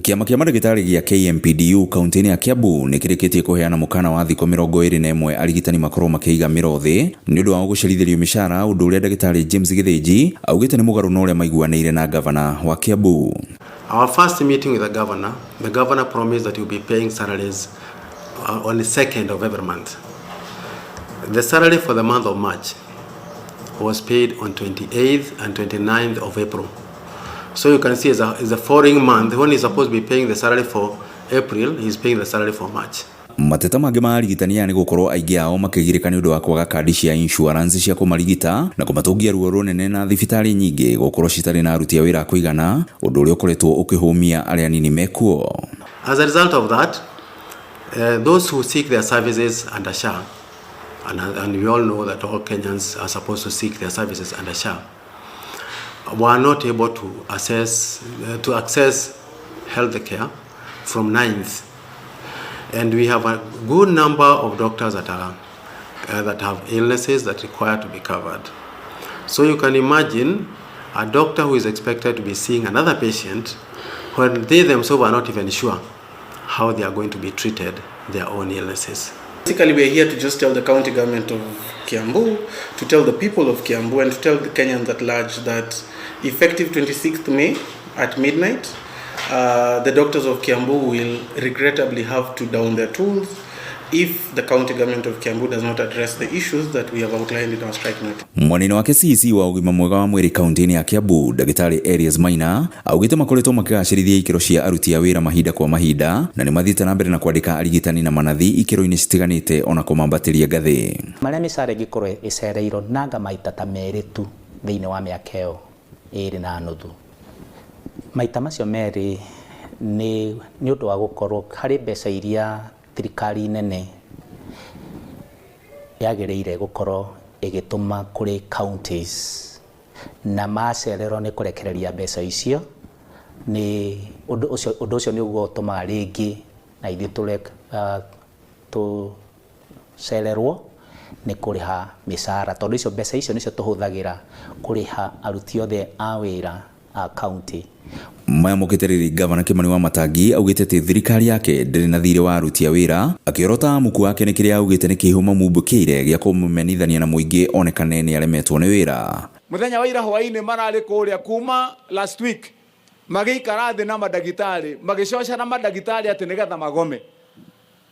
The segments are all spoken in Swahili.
Kiama kia marigitari gia KMPDU Kaunti ya Kiambu nikirikitie kuheana mukana wa thiko 21 arigitani makorwo makiiga miro thi ni undu wa gucerithĩrio mishara undu uria ndagitari James Githinji augite ni mugaru na uria maiguanĩire na governor wa Kiambu. Our first meeting with the governor promised that he will be paying salaries on the 2nd of every month. The salary for the month of March was paid on 28th and 29th of April. So you can see it's a foreign month. When he's supposed to be paying the salary for April, he's paying the salary for March. Mateta mangi ma arigitani ni gukorwo aingi ao makigirika ni undu wa kwaga kandi cia insurance cia kumarigita na kumatungia ruo runene na thibitari nyingi gukorwo citari na aruti a wira kuigana undu uria ukoretwo ukihumia aria nini mekuo. As a result of that, those who seek their services under SHA, and we all know that all Kenyans are supposed to seek their services under SHA, were not able to access health care from 9th. And we have a good number of doctors that have illnesses that require to be covered. So you can imagine a doctor who is expected to be seeing another patient when they themselves are not even sure how they are going to be treated their own illnesses. Basically, we are here to just tell the county government of Kiambu, to tell the people of Kiambu, and to tell the Kenyans at large that effective 26th May at midnight, the doctors of Kiambu will regrettably have to down their tools if the county government of Kiambu does not address the issues that we have outlined in our strike note. Mwanini wake CC wa ugima mwega wa mwiri kaunti ya Kiambu, Ndagitari Arĩa Maina, augite makoretwo makigacĩrithia ikiro cia aruti a wira mahinda kwa mahinda na ni mathiĩte na mbere na kwandĩka arigitani na manathi ikiro-inĩ citiganĩte ona kumambatĩria ngathĩ. Maria mĩcara ĩngĩkorwo ĩcereirwo nanga maita ta merĩ tu thĩinĩ wa mĩaka ĩyo ĩrĩ na nuthu. Maita macio merĩ ni undu wa gukorwo harĩ mbeca iria thirikari nene yagĩrĩire gukorwo ĩgĩtũma kũrĩ counties na macererwo nĩ kũrekereria mbeca icio ni undu ucio ni ũgũtũma rĩngĩ na ithuĩ tũcererwo nĩ kũrĩha mĩcara tondũ icio mbeca icio nicio tũhũthagĩra kũrĩha aruti othe a wĩra a county. Maya muketereri Governor Kimani wa Matangi augite ati thirikari yake ndiri na thirĩ wa aruti a wira akiorota muku wake ni kiria augite ni kihuma mumbukire gya kumumenithania na muingi onekane ni aremetwo ni wira. Muthenya wa ira hwaini marari kuria kuma last week magikara thi na madagitari magicoca na madagitari ati nigetha magome.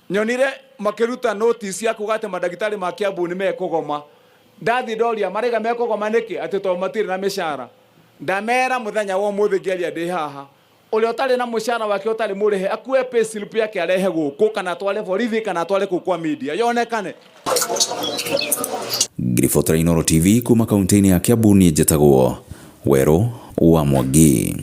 Nyonire makiruta notice ya kugate madagitari ma Kiambu ni mekugoma. Ndathi doria marega mekugoma niki ati to matire na mishara. Ndamera muthenya wa muthi ngeria ndi haha ule utari na mushara wake utari murihe akue pay slip yake arehe guku kana twale borithi kana twale kwa media yonekane. Grifotra Inoro TV kuma kaunti ya Kiambu ni jetagwo Wero wa Mwangi.